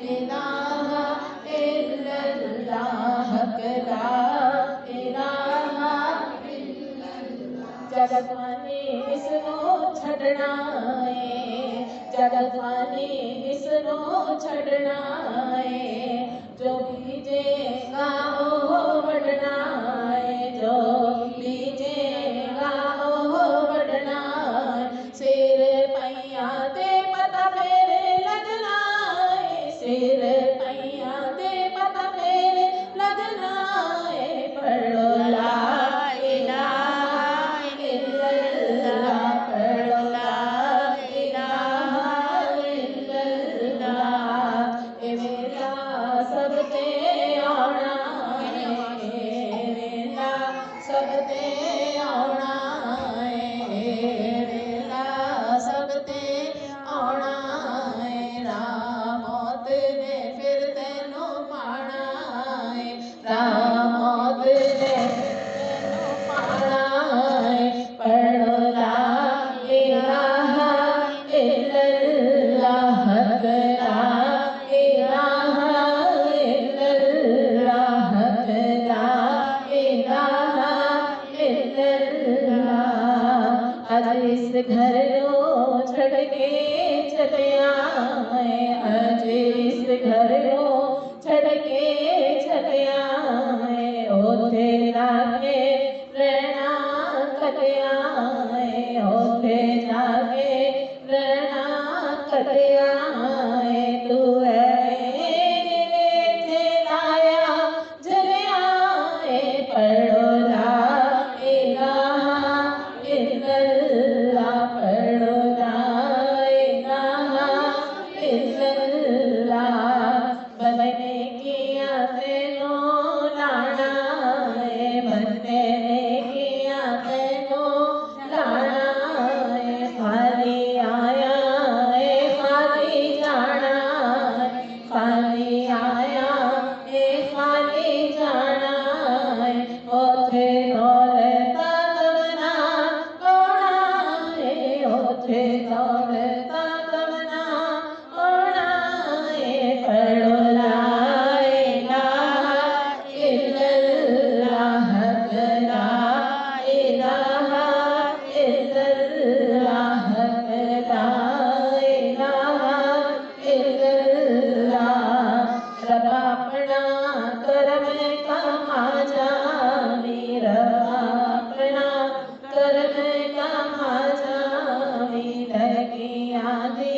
इलाहा इल्लल्लाह ला इलाहा जगतवानी इसनो छड़ना है, जगतवानी इसनो छड़ना है, जो बीजेगा ओ बढ़ना है, जो बीजेगा ओ बढ़ना है, सिर पैया दे पता फेरे लगना है, सिर पैया दे पता फेरे लगना है, पढ़ो ला इस घर रो छड़ के चले आए, आज इस घर रो छड़ के चले आए, ओथे जाके रहना कले आए, ओथे जाके रहना कले आए, तू है लाया जले आए, पढ़ो ला इलाहा इल्लल्लाह, पढ़ो ला इलाहा इल्लल्लाह, बनने किया तेनो लाना है, बनने किया तेनो लाना है, खाली आया है खाली जाना है, खाली आया है खाली जाना है, ओथे दौलता तमना ओना है, ओथे दौलता तमना ओना है, पढ़ो ला इलाहा इल्लल्लाह ला इलाहा इल्लल्लाह ला इलाहा इल्लल्लाह, रब अपना करम कमा जावी, रब अपना करम कमा जावी, लगिया दी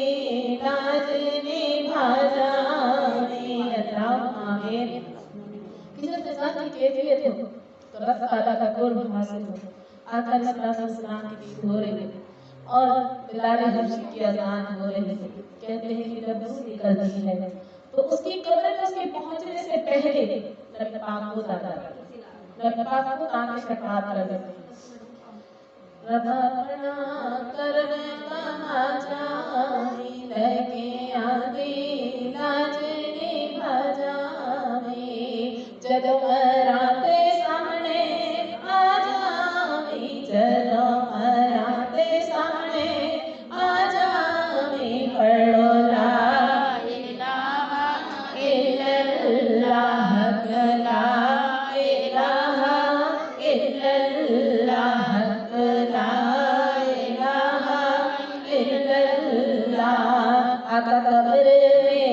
लाज निभा जावी। अल्लाह आमीन। किसी के साथ की कैफियत हो तो अल्लाह ताला का कुर्ब हासिल हो। आका सल्लल्लाहु अलैहि वसल्लम की ईद हो रही है और बिलाल हबशी की अज़ान हो रही है, कहते हैं कि जब रूह निकलती है तो उसकी कब्र में उसके पहुंचने से पहले नबी पाक को दादा नबी पाक को ताने शफाअत कर देते हैं। रब अपना करम कमा जावी, लगे आदि लाज निभा जावी, जदों मराते सामने आ जावी, जदों मराते सामने आ जावी, पढ़ो ला इलाहा इल्लल्लाह ला इलाहा इल्लल्लाह ला इलाहा इल्लल्लाह, आका कब्र में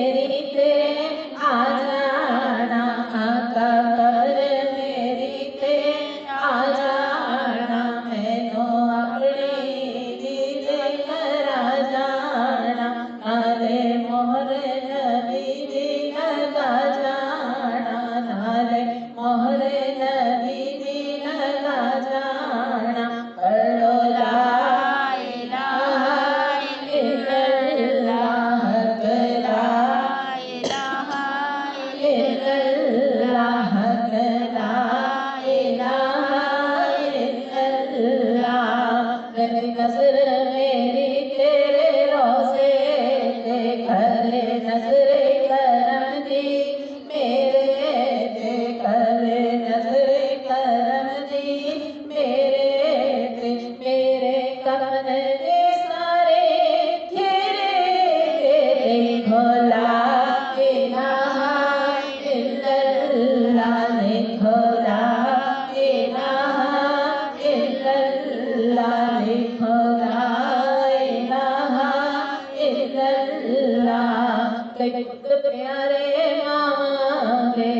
कई खुद प्यारे मांगे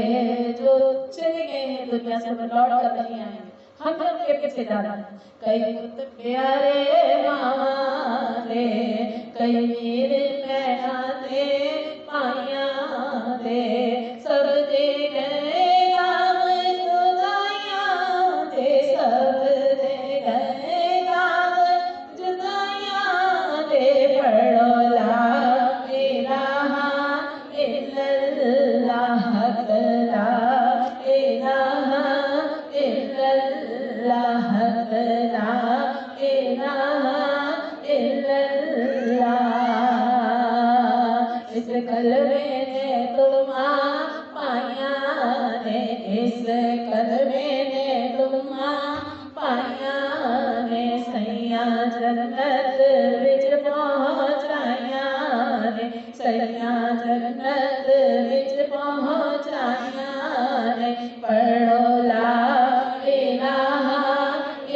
जो चले गए हैं दुनिया से, लौट कर नहीं आए, हम के पीछे जाना। कई खुद प्यारे मांगे कई मेरे पैना दे पाया दे, सब दे गए गाम जुदाइयां दे, सब दे गए गाम जुदाइयां दे। पढ़ो ला इलाहा इल्लल्लाह, ला इलाहा इल्लल्लाह, ला इलाहा इल्लल्लाह। इस कलमे ने तुमा पाया ने, इस कलमे ने तुमा पाया ने, सैया जन्नत विच पहुंचाया ने, सैया जन्नत विच पहुंचाया ने। पढ़ो ला इलाहा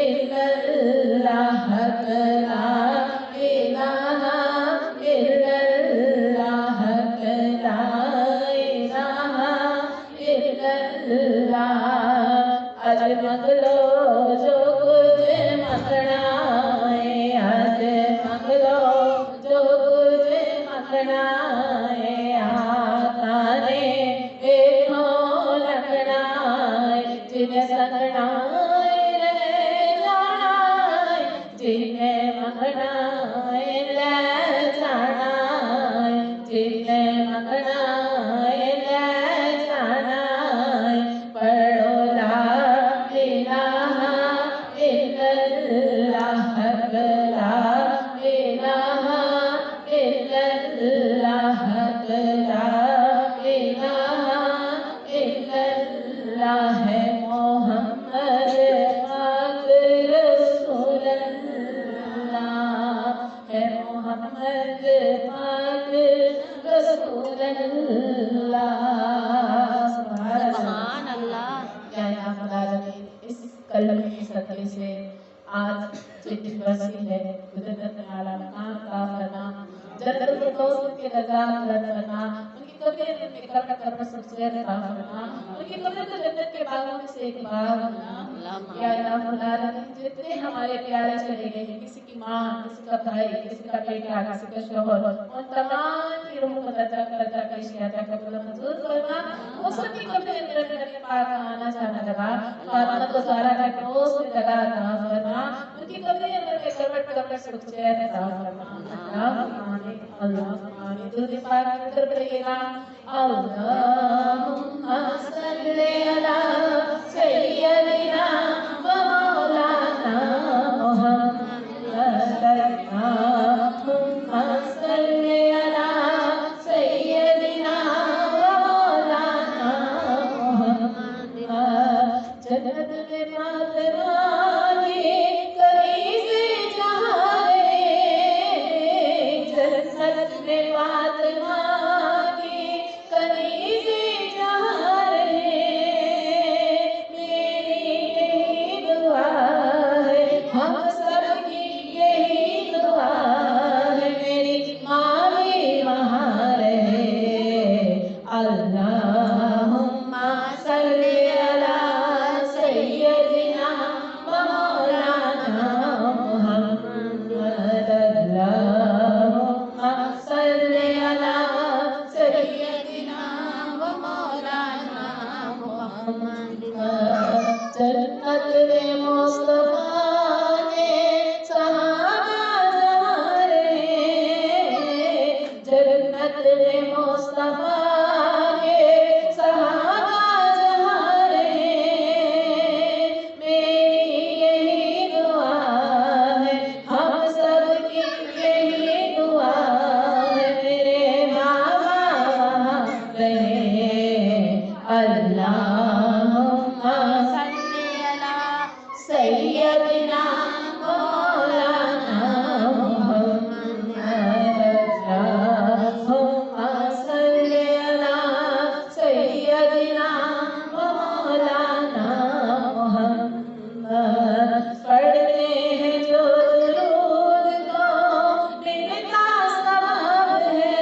इल्लल्लाह, ला इलाहा इल्लल्लाह, ला इलाहा इल्लल्लाह। आज मांग लो जो कुछ मांगना है, आज मांग लो जो कुछ मांगना है, आका ने देखो लगना है, जिन्हें संगना रह जाना है, जिन्हें मंगना ले जाना है, जिन्हें मंगना ले जाना है। पढ़ो ला इलाहा इल्लल्लाह, ला इलाहा इल्लल्लाह, ला इलाहा इल्लल्लाह। है मोहम्मद पाक रसूलल्लाह, है मोहम्मद पाक रसूलल्लाह। सुभान अल्लाह। क्या इस कलम के सदक़े से आज चिट्ठी बरसी है, गुजरत वाला मकाम का फरमा, जन्नत फिरदौस के रज़ा तलब फरमा, उनकी कब्र में कर कर सबसे रज़ा फरमा, उनकी कब्र को जन्नत के बागों में से एक बाग बना। या अल्लाह जितने हमारे प्यारे चले गए, किसी की माँ, किसी का भाई, किसी का बेटा, किसी का शौहर, उन तमाम की रूह को दर्जा का इश्क़ कबूल मंजूर फरमा। वो सब की कब्र अंदर करके पाक आना जाना लगा, फातिमा को ज़हरा का दोस्त में जगह अता फरमा, उनकी कब्र अंदर के करवट करवट सुख चैन अता फरमा। अल्लाह आमीन दुरूद पाक कर पढ़िएगा। अल्लाहुम्मा सल्ली अला सय्यदिना व मौलाना मुहम्मद, अल्लाहुम्मा सल्ली अला सय्यदिना व मौलाना मुहम्मद। जन्नत में फातिमा की कहीं से जहाँ रे, जन्नत में फातिमा की कहीं से जहाँ रे, मेरी यही दुआ है, हम सबकी यही दुआ है, मेरी माँ भी वहाँ रहे। अल्लाहुम्मा सल्ली अला सय्यदिना व मौलाना मुहम्मद, अल्लाहुम्मा सल्ली अला सय्यदिना व मौलाना मुहम्मद। जन्नत में मुस्तफा के सहाबा जहाँ रे, जन्नत में मुस्तफा के सहाबा जहाँ रे, मेरी यही दुआ है, हम सबकी यही दुआ है, मेरे बाबा वहाँ रहे। अल्लाहुम्मा सल्ली अला सय्यदिना मौलाना मुहम्मद, अल्लाहुम्मा सल्ली अला सय्यदिना मौलाना मुहम्मद। पढ़ते हैं जो दुरूद को मिलता सवाब है,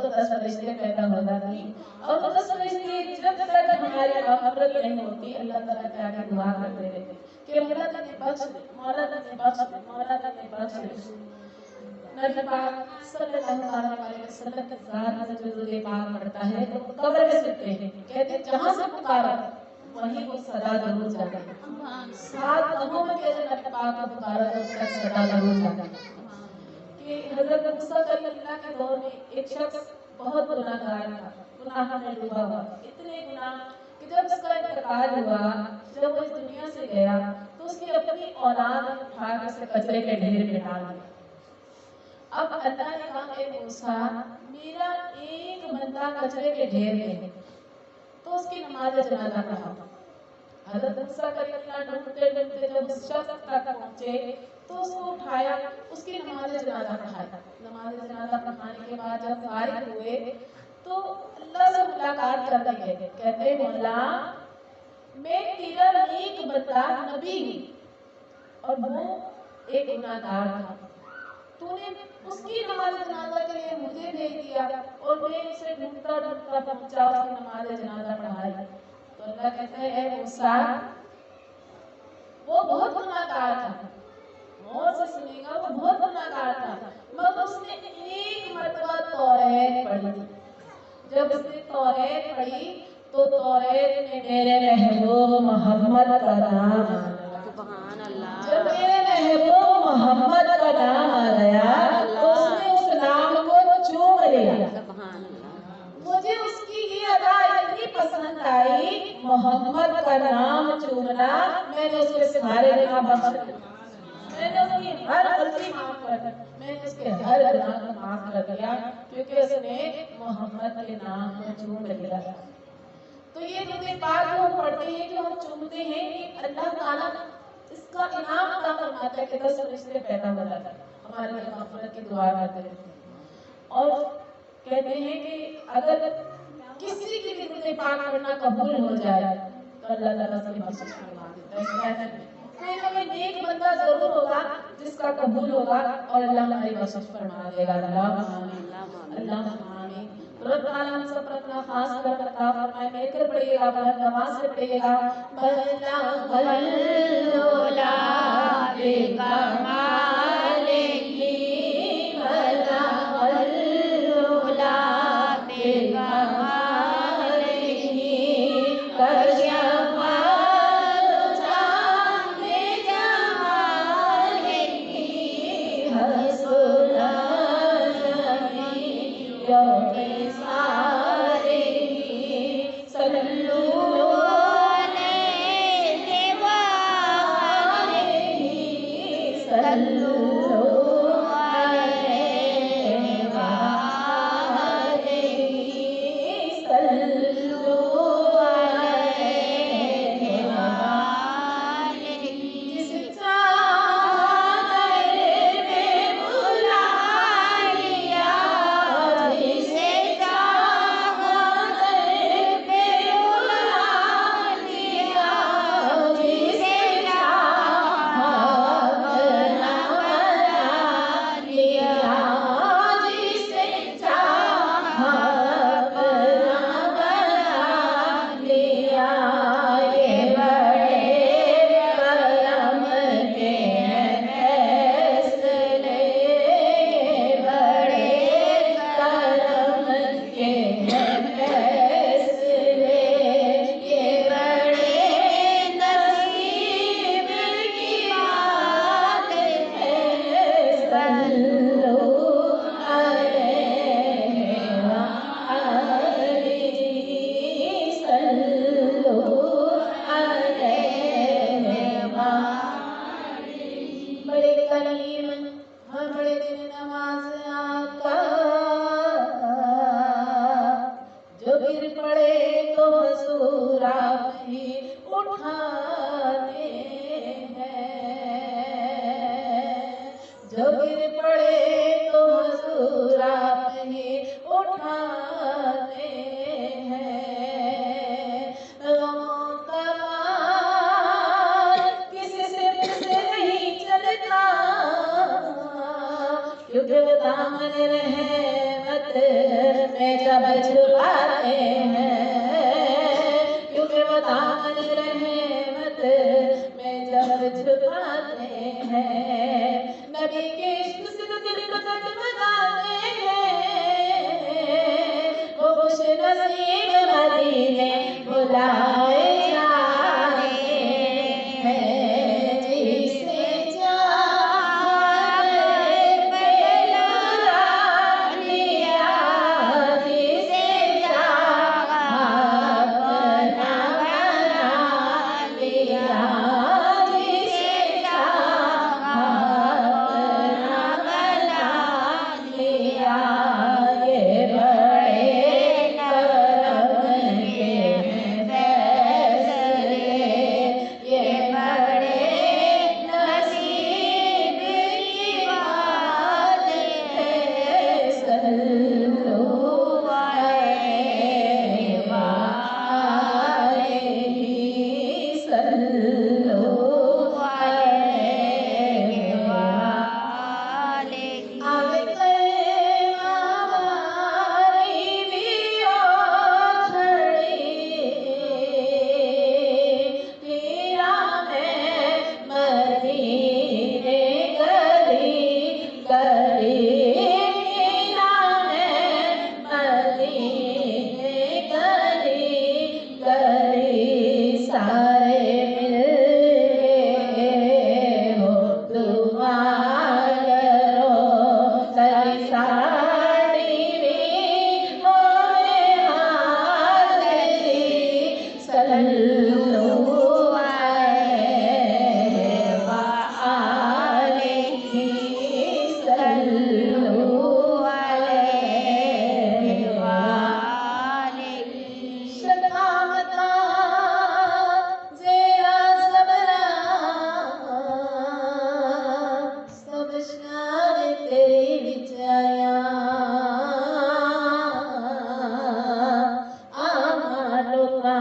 तो 10 फरिश्ते पैदा हो जाती और वो 10 फरिश्ते जब तक हमारी मग़फ़िरत नहीं होती अल्लाह ताला के आगे दुआ करते रहते कि मौला ने बख्श दे, मौला ने बख्श दे, मौला ने बख्श दे। नबी पाक सल्लल्लाहु अलैहि वसल्लम के ज़ात से जो दुरूद पाक पढ़ता है तो कब्र में सुनते हैं, कहते जहाँ से पुकारा वहीं वो सदा जरूर जाता है। 7 गमों में मेरे नबी पाक को पुकारा तो उसका सदा जरूर जाता है। कि हज़रत मूसा कलीमुल्लाह के दौर में एक शख्स बहुत गुनाहगार था, गुनाह में डूबा हुआ, इतने गुनाह कि जब उसका इंतकाल हुआ, जब वो इस दुनिया से गया तो उसकी अपनी औलाद उठा कर उसे कचरे के ढेर में डाल दिया। अब अल्लाह ने कहा ए मूसा मेरा एक बंदा कचरे के ढेर में है तो उसकी नमाज जनाजा पढ़ाओ। हज़रत मूसा कलीमुल्लाह ढूंढते ढूंढते जब उस शख्स तक पहुंचे तो उसको उठाया, उसकी नमाज जनाजा पढ़ाया। नमाज जनाजा पढ़ाने के बाद जब फारिग हुए तो अल्लाह से मुलाकात करने गए, कहते मौला मैं तेरा नेक बंदा नबी हूँ और वो एक गुनाहगार था, तूने उसकी नमाज जनाजा के लिए मुझे भेज दिया और मैं उसे ढूंढता ढूंढता पहुंचा, उसकी नमाज जनाजा पढ़ाई। तो अल्लाह कहते हैं मूसा वो बहुत गुनाहगार था, और से सुनेगा वो बहुत गुनाहगार था, मगर उसने एक मर्तबा तौरात पढ़ी। जब उसने तौरात पढ़ी तो तौरात में मेरे महबूब मोहम्मद का नाम सुभान अल्लाह। जब मेरे महबूब मोहम्मद का नाम आ गया तो उसने उस नाम को चूम लिया। सुभान अल्लाह। मुझे उसकी ये अदा इतनी पसंद आई, मोहम्मद का नाम चूमना, मैंने उसके सारे गुनाह बख्श दिए, मैंने उसकी हर गलती माफ कर दी, मैंने उसके हर गुनाह को माफ कर दिया क्योंकि उसने मोहम्मद के नाम को चूम लिया। तो ये दुरूद पाक जो हम पढ़ते हैं, जो हम चूमते हैं, कि अल्लाह ताला इसका इनाम अता फरमाता है कि 10 फरिश्ते पैदा हो जाते हैं, हमारे लिए मग़फ़िरत की दुआ करते रहते हैं। और कहते हैं कि अगर किसी की भी दुरूद पाक पढ़ना कबूल हो जाए तो अल्लाह ताला उसकी बख्शिश फरमा देता है। कोई ना कोई नेक बंदा जरूर होगा जिसका कबूल होगा और अल्लाह हमारी बख्शिश फरमा देगा। अल्लाह आमीन, अल्लाह आमीन। रब ताला हम सब पर अपना खास करम अता फरमाए। मिलकर पढ़िएगा, बुलंद आवाज से पढ़िएगा। बल्ला बल्लोला बेकमालिही, बल्ला बल्लोला बेकमालिही, कशफल जामे जमालिही, हसना जमीयो जो गिर पड़े तो हुजूर आप ही उठाते हैं। गमों का भार किसी सिर से नहीं चलता, क्योंकि वो दामन रहमत में जब छुपाते हैं, क्योंकि वो दामन रहमत में जब छुपाते हैं, नबी के इश्क से तो दिल को जगमगाते हैं, वो खुश नसीब मदीने बुलाए जाते हैं, जिसे चाहते बेलुरा लिया, जिसे चाहा अपना बना लिया, जिसे चाहा अपना बना लिया। ये बड़े करम के फैसले, ये बड़े नसीब की बात है। सल्लल्लाहु अलैहि सल्लल्लाहु अलैहि आवे हमारी भी खड़ी पीरा में मदीने गली गली, पीरा में मदीने गली गली, सारे मिलके हो दुआ करो, सही साड़ी भी होए हाज़री। सल्लल्लाहु अलैहि सल्लल्लाहु अलैहि। शतामता ज़ेरा ज़बरा सब शान तेरी विच आया, आमा लोका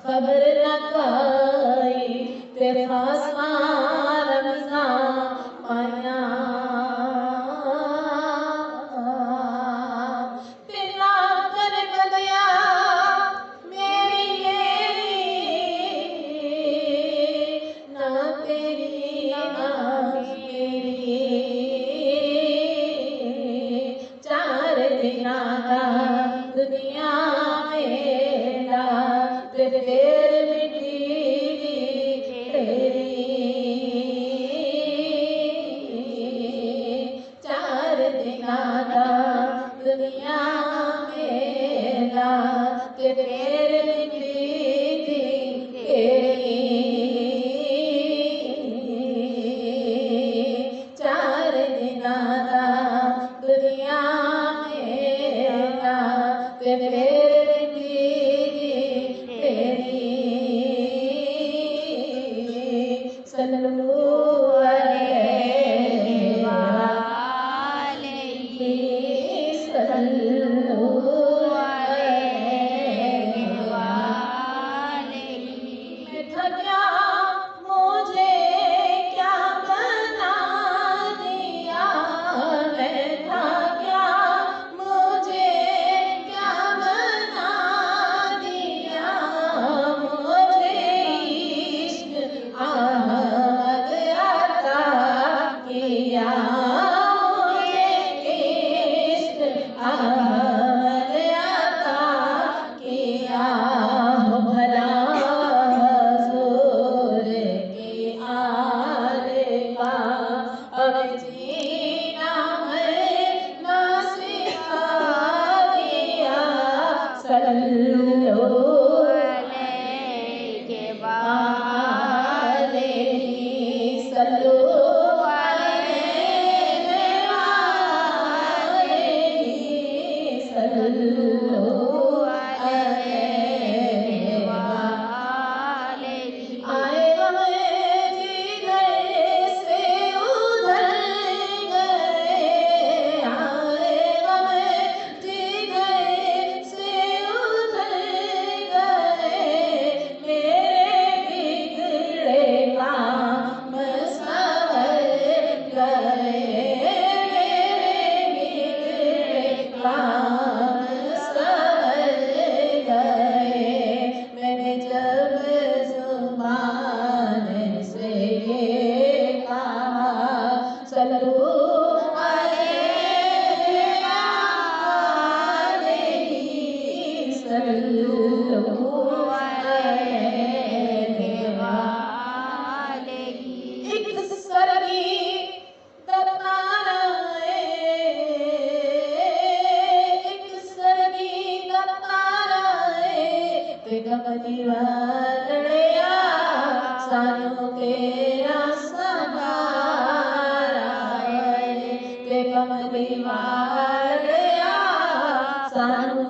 खबर न काई ते खासमा रमज़ान पाया, तेरा कर बदया मेरी ना तेरी ना मेरी, चार दिना का दुनिया मेरा ते फिर मिटी तेरी, चार दिना का दुनिया मेरा ते फिर मिटी तेरी, चार दिना का दुनिया मेरा ते फिर मिटी तेरी। सल्लल्लाहु अलैहि सल्लल्लाहु अलैहि। मैं थका मुझे क्या बना दिया, मैं थका मुझे क्या बना दिया, मुझे इश्क अहमद अता किया, मुझे इश्क अहमद अता किया। हो भला हुज़ूर की आल का अब जीना मरना सिखा दिया। सल्लल्लाहु अलैहि सल्लल्लाहु अलैहि सल्लल्लाहु अलैहि। आए गम जिगर से उधर गए, आए गम जिगर से उधर गए, मेरे बिगड़े काम संवर गए, मेरे बिगड़े काम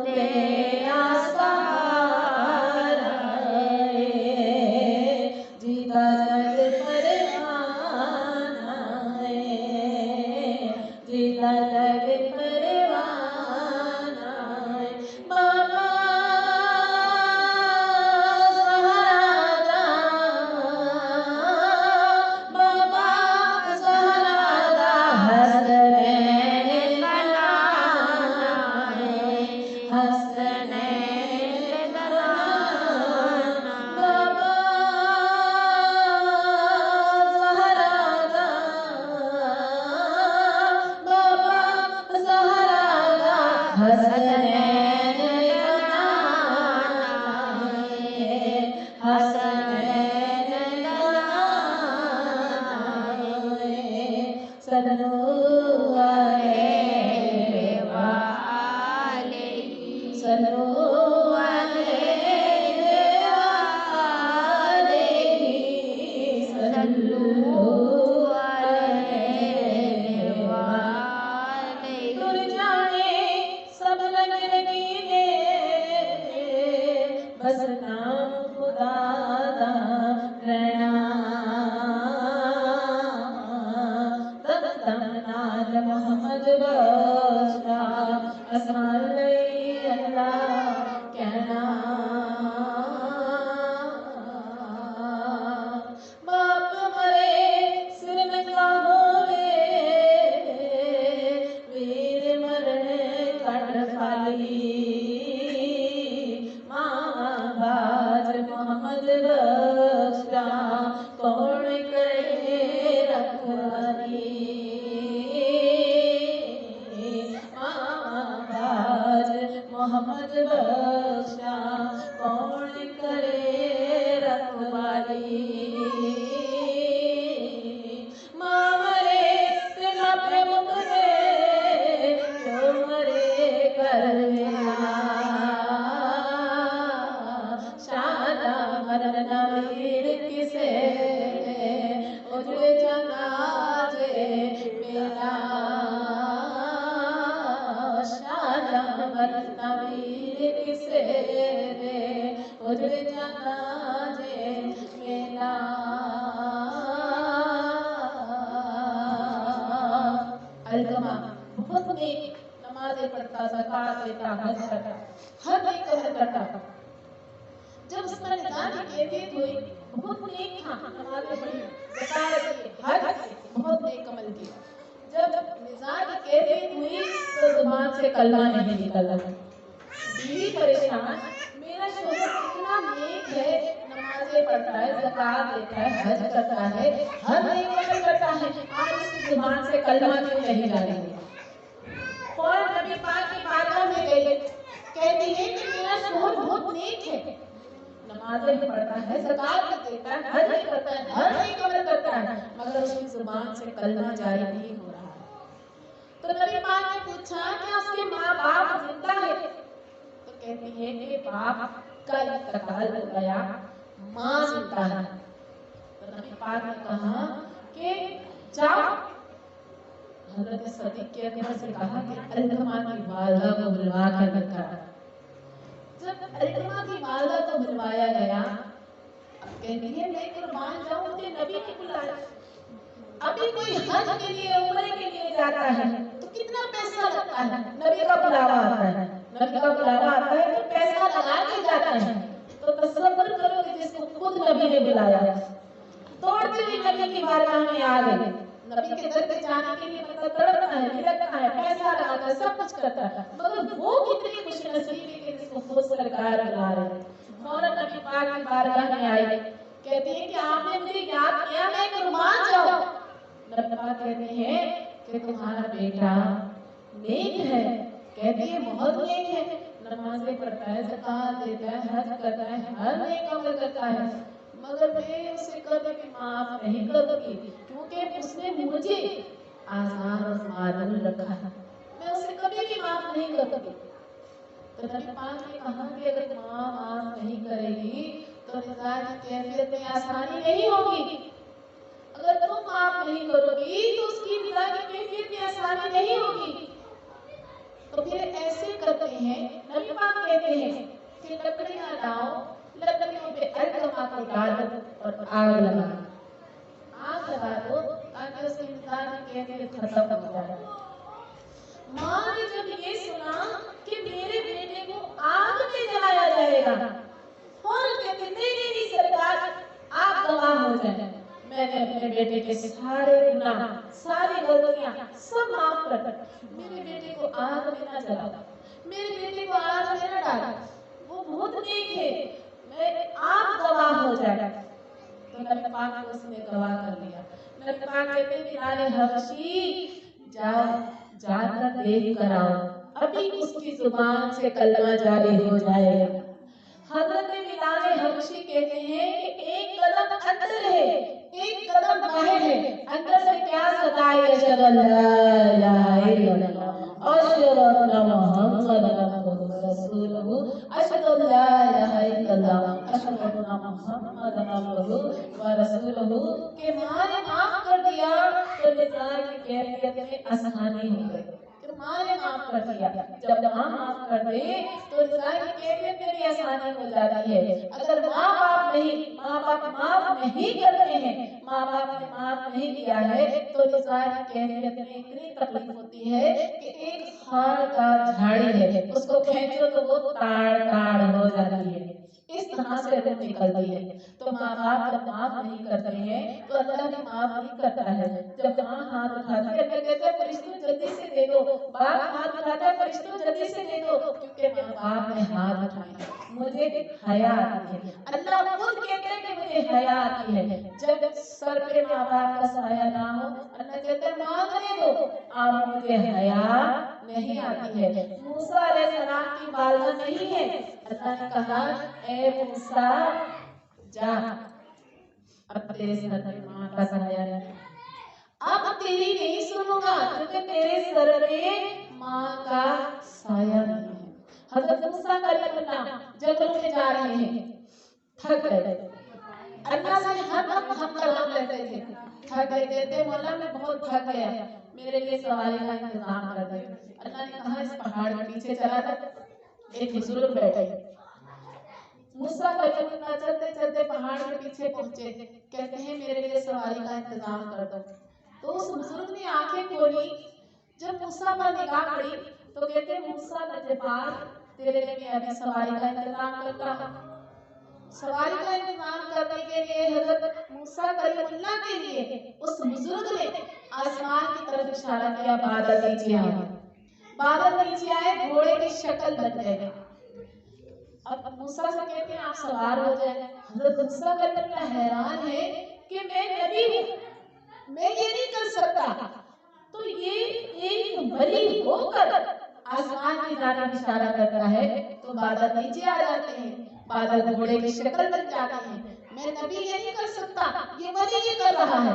तेरा सहारा है, जीता जग परवाना है, जीता जग परवाना है। बाबा बस नाम खुदा दा प्रणाम नाल मोहम्मद बख्शा असमान अल्लाह कहना। बाप मरे सिर नंगा होवे, वीर मरण कट खाली, मोहम्मद बख्शा कौन करे रखवाली, बाज मोहम्मद बख्शा कौन करे रखवाली। माँ मरे तेरा प्रेम करे, क्यों मरे कर मरना वीर किसे उजड़े जनाजे मेरा, शाला मरना वीर किसे उजड़े जनाजे मेरा। अलकमा बहुत नेक, नमाज़ें पढ़ता, ज़कात देता, हज करता, हर नेक अमल करता। जब उसका निकाह की कैफियत हुई, बहुत नेक था, नमाज़ें पढ़ी, ज़कात दी, हज बहुत नेक अमल किया। जब निज़ाह की कैफियत हुई तो ज़ुबान से कलमा नहीं निकला। बीवी परेशान, मेरा शोहर इतना नेक है, नमाज़ें पढ़ता है, ज़कात देता है, हज करता है, हर नेक अमल करता है, आज इसकी ज़ुबान से कलमा क्यों नहीं जा रही? फौरन नबी पाक की बारगाह में गई, कहती है कि मेरा शोहर बहुत नेक है, नमाज़ें भी पढ़ता है, ज़कात भी देता है, हज भी करता है, हर नेक अमल करता है, मगर उसकी ज़ुबान से कलमा जारी नहीं हो रहा है। तो नबी पाक ने पूछा क्या उसके माँ बाप जिंदा है? तो कहती है कि बाप का इंतकाल हो गया, माँ जिंदा है। तो नबी पाक ने कहा कि जाओ, हज़रत सदीक़ के अकबर से कहा कि अलकमा की वालिदा को बुलवा कर रखा। जब अलकमा की वालिदा को बुलवाया गया, कहती है मैं कुर्बान जाऊं, मुझे नबी ने बुलाया। अभी कोई हज के लिए, उम्रे के लिए जाता है तो कितना पैसा लगता है, नबी का बुलावा आता है, नबी का बुलावा आता है तो पैसा लगा के जाता है। तो तसव्वुर करो कि जिसको खुद नबी ने बुलाया, दौड़ते हुए नबी की बारगाह में आ गए। नबी के दर पे जाने के लिए मतलब तड़पता है, भिड़कता है, पैसा लगाता है, सब कुछ करता है, मगर वो कितनी खुशनसीब है कि जिसको खुद सरकार बुला रहे हैं। फौरन नबी पाक की बारगाह में आई, कहती है कि आपने मुझे याद किया, मैं कुर्बान जाऊं। नबी पाक कहते हैं कि तुम्हारा बेटा नेक है, कहती है बहुत नेक है, नमाज़ें पढ़ता है, ज़कात देता है, हज करता है, हर नेक अमल करता है, मगर मैं उसे कभी भी माफ नहीं करूंगी, क्योंकि उसने मुझे आज़ाद और मालूम रखा है, मैं उसे कभी भी माफ नहीं करूंगी। तो नबी पाक ने कहा कि अगर माँ माफ नहीं करेगी तो निज़ाह की कैफियत में आसानी नहीं होगी, अगर तुम माफ नहीं करोगी तो उसकी निज़ाह की कैफियत में आसानी नहीं होगी। तो तो फिर ऐसे करते हैं, नबी पाक कहते हैं कि लकड़ियां लाओ, लकड़ियों पे अलकमा को डालो और आग लगा दो ताकि उसके इंसान की कैफियत खत्म हो जाए। माँ ने जब ये सुना कि मेरे बेटे को आग में जलाया जाएगा, और कहते नहीं सरकार, आप गवाह हो जाए, मैंने अपने बेटे के सारे गुनाह, सारी गलतियां सब माफ कर दी, मेरे बेटे को आग में न जलाओ, मेरे बेटे को आग में न डालो, वो बहुत नेक है, मैं आप गवाह हो जाए। तो नबी पाक को उसने गवाह कर लिया। नबी पाक कहते हैं बिलाल हबशी जाओ, जाकर देख कर आओ, अभी उसकी जुबान से कलमा जारी हो जाएगा। हजरत बिलाल हबशी कहते हैं कि एक कदम अंदर है, एक कदम बाहर है, अंदर से क्या सदा है, अशहदु अल्ला इलाहा इल्लल्लाह, अशहदु अन्ना मुहम्मदन रसूलुहु, अशहदु अल्ला इलाहा इल्लल्लाह, अशहदु अन्ना मुहम्मदन अब्दुहु व रसूलुहु के माँ ने माफ कर दिया तो निज़ार की कैफियत में आसानी हो गई। माँ ने माफ कर दिया, जब माँ माफ कर दे तो निज़ार की कैफियत में भी आसानी हो जाती है। अगर माँ बाप माफ नहीं करते हैं, माँ बाप ने माफ नहीं किया है तो निज़ार की कैफियत में इतनी तकलीफ होती है कि एक खार का झाड़ी है, उसको खींचो तो वो ताड़ हो जाती है, इस तरह से रूह निकलती है। तो माँ बाप जब माफ नहीं करते हैं तो अल्लाह भी माफ नहीं करता है। जब माँ हाथ उठाती है, अल्लाह कहता है फरिश्तों जल्दी से दे दो, बाप हाथ उठाता है फरिश्तों जल्दी से दे दो, क्योंकि माँ बाप ने हाथ उठाए, मुझे हया आती है। अल्लाह खुद कहते हैं कि मुझे हया आती है। जब सर पे माँ बाप का साया ना हो, अल्लाह कहते हैं मांगने दो, अब मुझे हया नहीं आती है। मूसा अलैहिस्सलाम की वालिदा नहीं है, अल्लाह ने कहा ए मूसा जा, अब तेरे सर पे माँ का साया नहीं, अब तेरी नहीं सुनूंगा क्योंकि तेरे सर पे माँ का साया नहीं है। हज़रत मूसा कलीमुल्लाह जंगल में जा रहे हैं, थक गए, अल्लाह से हम कलाम लेते थे, थक गए, कहते मौला मैं बहुत थक गया, मेरे लिए सवारी का इंतजाम कर दे। अल्लाह ने कहा इस पहाड़ के पीछे चला जा, एक बुजुर्ग बैठे, मूसा कलीमुल्लाह चलते चलते पहाड़ के पीछे पहुंचे, कहते हैं मेरे लिए सवारी का इंतजाम कर दो। तो उस बुजुर्ग ने आंखें खोली, जब मूसा पर निगाह पड़ी तो कहते मूसा लजपाल तेरे लिए मैं अभी सवारी का इंतजाम करता हूँ। सवारी का इंतजाम करने के लिए हजरत मूसा कलीमुल्लाह के लिए उस बुजुर्ग ने आसमान की तरफ इशारा किया, बादल नीचे आए, बादल नीचे आए, घोड़े की शक्ल बन गए। अब मूसा से कहते हैं आप सवार हो जाए। हजरत मूसा कलीमुल्लाह हैरान है कि मैं नबी हूँ, मैं ये नहीं कर सकता, तो ये एक वली होकर आसमान की जानिब इशारा करता है तो बादल नीचे आ जाते हैं, बादल घोड़े की शक्ल बन जाते हैं, मैं नबी ये नहीं कर सकता, ये वली ये कर रहा है।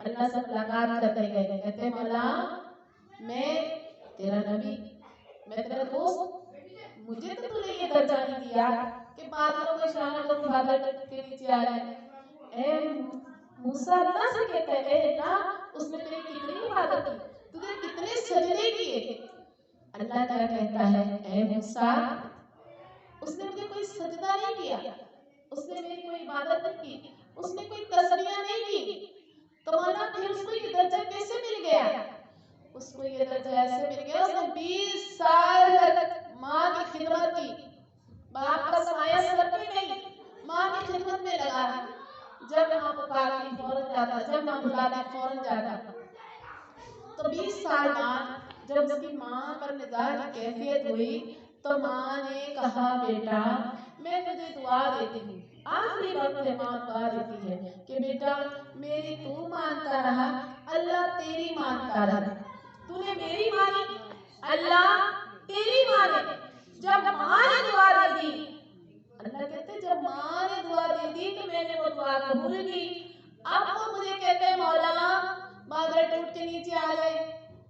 अल्लाह से मुलाकात करते गए, कहते मौला मैं तेरा नबी, मैं तेरा दोस्त, मुझे तो तूने ये दर्जा नहीं दिया कि बादलों को इशारा करूं बादल के नीचे आ जाए। मूसा अल्लाह से कहते हैं अल्लाह उसने तेरी कितनी इबादत की, तूने कितने सजदे किए। अल्लाह क्या कहता है, ए मूसा उसने मुझे कोई सजदा नहीं किया, उसने मेरी कोई इबादत नहीं की, उसने कोई तस्बीह नहीं की, तो मौला फिर उसको ये दर्जा कैसे मिल गया? उसको ये दर्जा ऐसे मिल गया, उसने 20 साल तक माँ की खिदमत की, बाप का साया सर पे नहीं, माँ की खिदमत में लगा, जब माँ पुकारती फौरन जाता, जब माँ बुलाती फौरन जाता। तो 20 साल बाद जब उसकी माँ पर निगाह की कैफियत हुई तो माँ ने कहा बेटा मैं तुझे दुआ देती हूँ, आखिरी वक्त है माँ दुआ देती है कि बेटा मेरी तू मानता रहा, अल्लाह तेरी मानता रहा, तूने मेरी मानी, अल्लाह तेरी माने। जब माँ ने दुआ दे दी, अल्लाह कहते जब माँ ने दुआ दे दी तो मैंने वो दुआ कबूल की। अब वो मुझे कहते हैं मौला बादल टूट के नीचे आ जाए,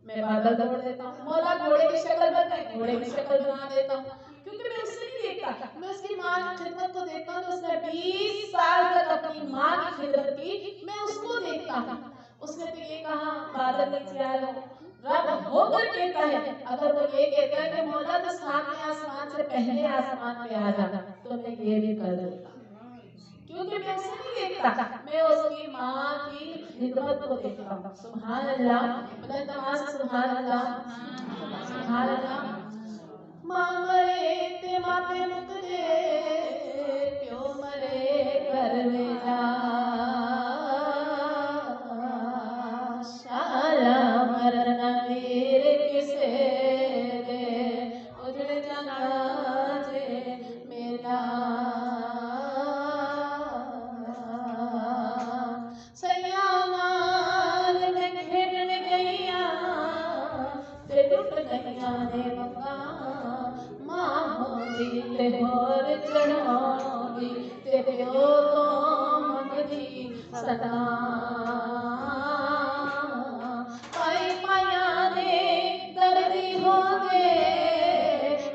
मैं बादल तोड़ देता हूँ, मौला घोड़े की शक्ल बन गई, घोड़े की शक्ल बना देता हूँ, क्योंकि मैं उससे नहीं देखता, मैं उसकी माँ की खिदमत को देखता हूँ। उसने 20 साल तक अपनी माँ की खिदमत की, मैं उसको देखता हूँ। उसने तो ये कहा बादल नीचे आ जाओ, रब होकर कहता है, अगर वो ये कहता है कि मौला तो सातवें आसमान से पहले आसमान पे आ जा, तो मैं ये भी कर दूंगा, क्योंकि मैं उसे नहीं देखता, मैं उसकी माँ की खिदमत को देखता हूँ। सुभान अल्लाह, बोले तमाम सुभान अल्लाह, सुभान अल्लाह। माँ मरे ते मापे मुक जे, प्यो मरे घर में जा, शाला मरना वीर किसे दे, उजड़ जाना जे मेरा सयामान में खेल गईया ते टूट गईया ने बंगा, मां होंदी ते होर चढ़ाउंदी ते प्यो तो मंगदी सदा, पाई पाया ने दर्दी हो गए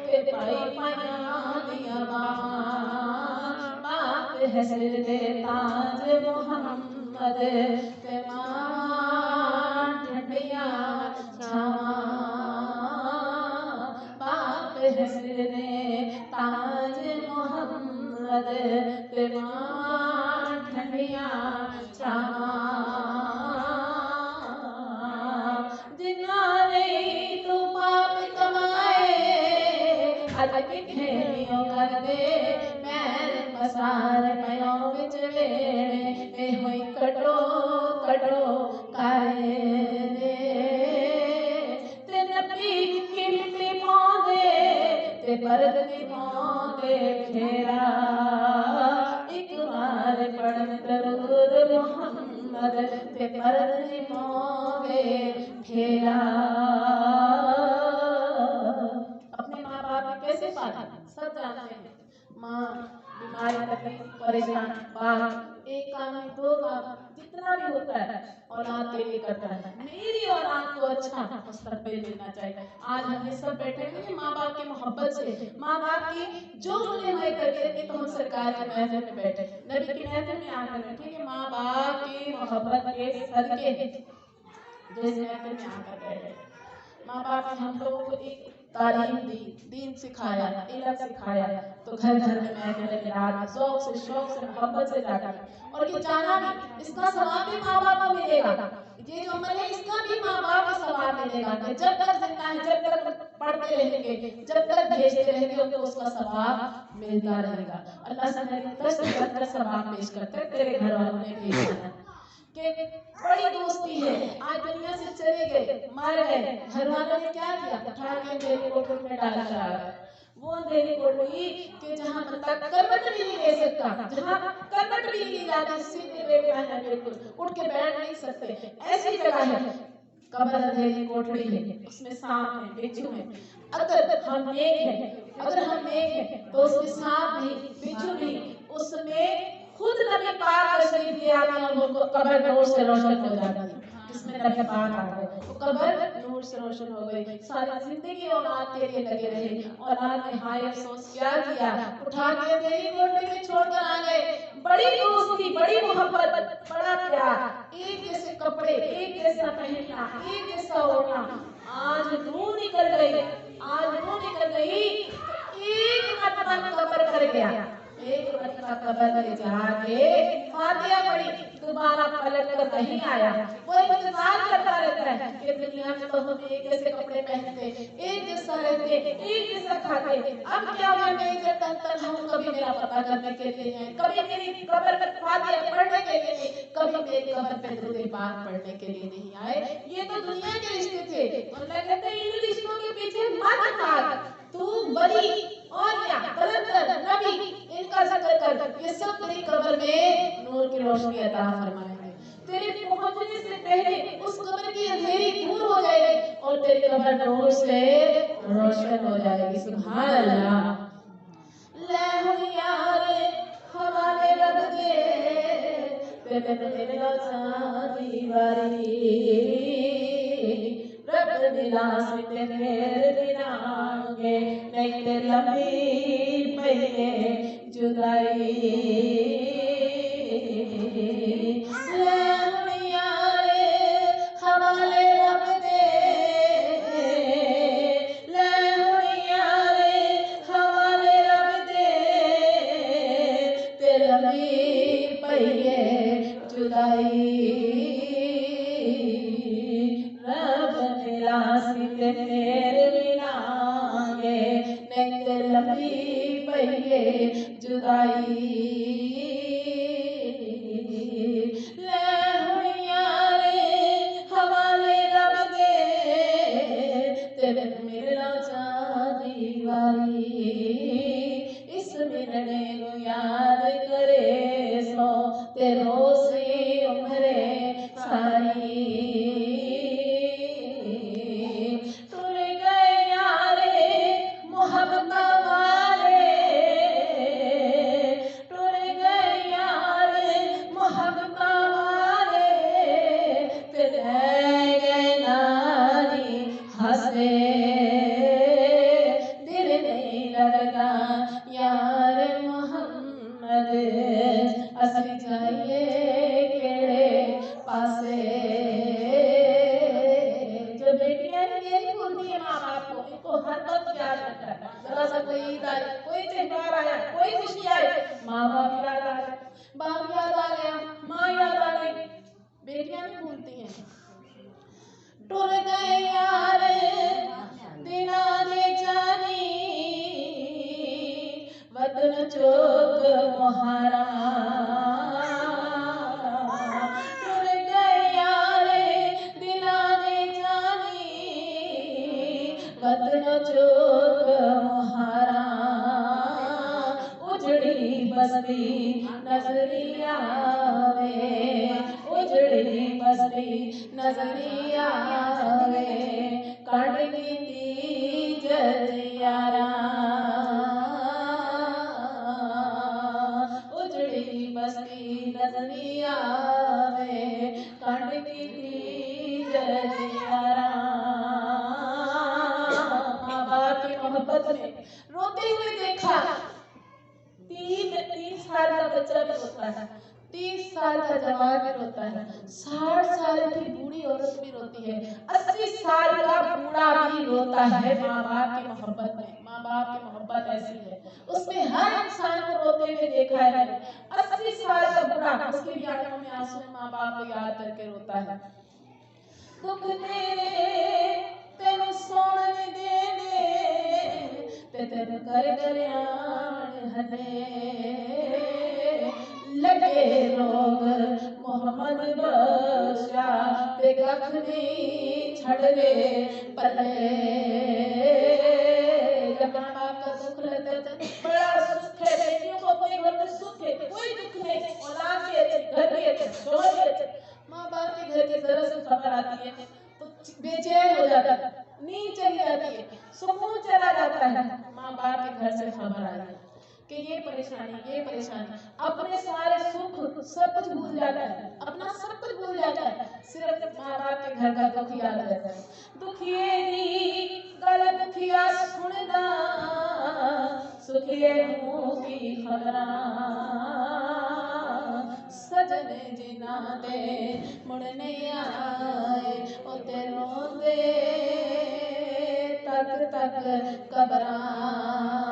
ते पाई पाया दिया बाप है सिर दे ताज मोहम्मद ते मां ठंडिया छावा, बाप है सिर दे ताज मोहम्मद ते मां ठंडिया छावा, जिन्हाने तू पाप कमाए अज किथेलियों कर दे, मैल पसार पयो विच वेड़े ए होई कटो कटो करे दे, ते नबी की मिट्टी पाउंदे ते बरद दी पाउंदे फेरा, एक बार पढ़न दरूद मोहम्मद ते बरद दी पाउंदे फेरा। अपने माँ बाप कैसे पाला सब जानते हैं, माँ बीमारी तकलीफ परेशान, बाप एक काम में दो काम, जितना भी होता है औलाद के लिए करता है, मेरी औलाद को अच्छा मुस्तकबिल मिलना चाहिए। आज हम ये सब बैठे हैं माँ बाप की मोहब्बत से, माँ बाप की जो उन्हें हमारी तरबियत की, तो हम सरकार के महफिल में बैठे, नबी की महफिल में आकर बैठे कि माँ बाप की मोहब्बत के सदके जो इस महफिल में आकर बैठे। माँ बाप ने हम लोगों को एक तालीम दी, दीन सिखाया, इल्म सिखाया, तो घर घर में महफिल में रात शौक से मोहब्बत से जाकर, और ये जाना भी इसका सवाब भी माँ बाप को मिलेगा, ये जो अमल है इसका भी माँ बाप को सवाब मिलेगा कि जब तक जिंदा है, जब तक पढ़ते रहेंगे, जब तक भेजते रहेंगे उनको उसका सवाब मिलता रहेगा। अल्लाह से मेरे 10 सवाब पेश करते हैं, तेरे घर वालों ने भेजा है कि बड़ी दोस्ती है, आज दुनिया से चले गए, मर गए, घर वालों ने क्या किया, उठा के अंधेरी कोठरी में डाल कर आ गए, वो अंधेरी कोठरी कि जहाँ बंदा करवट भी नहीं ले सकता, जहाँ करवट भी नहीं जाती, सीधे बैठा है, बिल्कुल उठ के बैठ नहीं सकते, ऐसी जगह है कब्र, अंधेरी कोठरी है, उसमें सांप है, बिच्छू है। अगर हम नेक हैं, अगर हम नेक हैं तो उसमें सांप नहीं, बिच्छू नहीं, उसमें खुद नबी पाक तशरीफ ले आते हैं और वो कब्र नूर से रोशन हो जाती है, जिसमें नबी पाक आ गए, वो कब्र नूर से रोशन हो गई। सारी जिंदगी औलाद के लिए लगे रहे, औलाद ने हाय अफसोस क्या किया, उठा के तेरी कोठरी में छोड़कर आ गए। बड़ी दोस्ती, बड़ी मोहब्बत, बड़ा प्यार, एक जैसे कपड़े, एक जैसा पहनना, एक जैसा ओढ़ना, आज रूह निकल गई, आज रूह निकल गई, एक मरतबा कब्र कर गया, एक मरतबा कब्र में जाके फातिहा पढ़ी, दोबारा पलट कर नहीं आया। वो इंतजार करता रहता है कि दुनिया में तो हम एक जैसे कपड़े पहनते, एक जैसा रहते, एक जैसा खाते, अब क्या हुआ, मैं इधर तंतर हूँ, कभी मेरा पता करने के लिए है, कभी मेरी कब्र पर फातिहा पढ़ने के लिए नहीं, कभी मेरी कब्र पे दुरूद पाक पढ़ने के लिए नहीं आए। ये तो दुनिया के रिश्ते थे, अल्लाह कहते हैं इन रिश्तों के पीछे मत भाग, तू बड़ी और क्या कलंदर नबी इनका जिक्र कर, ये सब तेरी कब्र में नूर की रोशनी अता फरमाएंगे। तेरे पहुंचने से पहले उस कब्र की अंधेरी दूर हो जाएगी और तेरी कब्र नूर से रोशन हो जाएगी। सुभान अल्लाह। ले हो यार हमारे रब दे ते तेरे चांदी वारी, रब मिला से तेरे दिनांगे, नहीं ते लंबी पई जुदाई। ले यारे हवाले रब दे लगी पईए जुदाई ले हुण यारे हवाले रब दे तेरे मिलना चाहदी वारी इस मिलने नू याद करे सो ते रोसी उम्रे सारी टुर गए यारे मोहब्बत वाले टुर गए यारे मोहब्बत वाले फिर रह गए नारी हंसे दिल नहीं लगता यार मोहम्मद असली चाहिए केड़े पासे जो बेटियां ये नहीं बोलती है माँ बाप को इनको हर वक्त याद रखता है जरा सा कोई ईद आई कोई त्योहार आया कोई खुशी आई माँ बाप याद आ गए बाप याद आ गया माँ याद आ गई बेटियां नहीं भूलती हैं टुर गए यार दिना दे जानी वतन चोक मोहारा टुर गए यार दिना दे जानी वतन चोक मोहारा उजड़ी बस्ती नजरी आवे उजड़ी बस्ती नजरी आवे कड़ दी तीजत यारा उजड़ी बस्ती नजरी आवे कड़ दी तीजत यारा माँ बाप की मोहब्बत में रोते हुए देखा 3 साल का बच्चा भी रोता है 30 साल का जवान भी रोता है 60 साल की बूढ़ी औरत भी रोती है 80 साल का बूढ़ा भी रोता है माँ बाप की मोहब्बत में माँ बाप की मोहब्बत ऐसी है उसमें हर इंसान को रोते हुए देखा है 80 साल का बूढ़ा उसकी भी आंखों में आंसू है माँ बाप को याद करके रोता है दुख तेरे तेनू सोने दे दे ते तेरे कर आन हने लगे लोग मोहम्मद बख्शा ते कख नहीं छड़ दे पले जब माँ बाप का दुख लगता है बड़ा सुख है बेटियों को अपने घर में सुख है कोई दुख नहीं औलाद भी अच्छे घर भी अच्छे शोहर भी अच्छे माँ बाप के घर की जरा सी खबर आती है तो बेचैन हो जाता है नींद चली जाती है सुकून चला जाता है माँ बाप के घर से खबर आई है कि ये परेशानी अपने सारे सुख सब कुछ भूल जाता है अपना सब कुछ भूल जाता है सिर्फ माँ बाप के घर का दुख याद रहता है दुखिए दी गल दुखिया सुनदा सुखिए मुँह की खबरां सजन जिना दे मुड़ नहीं आए उते रोंदे तक कबरां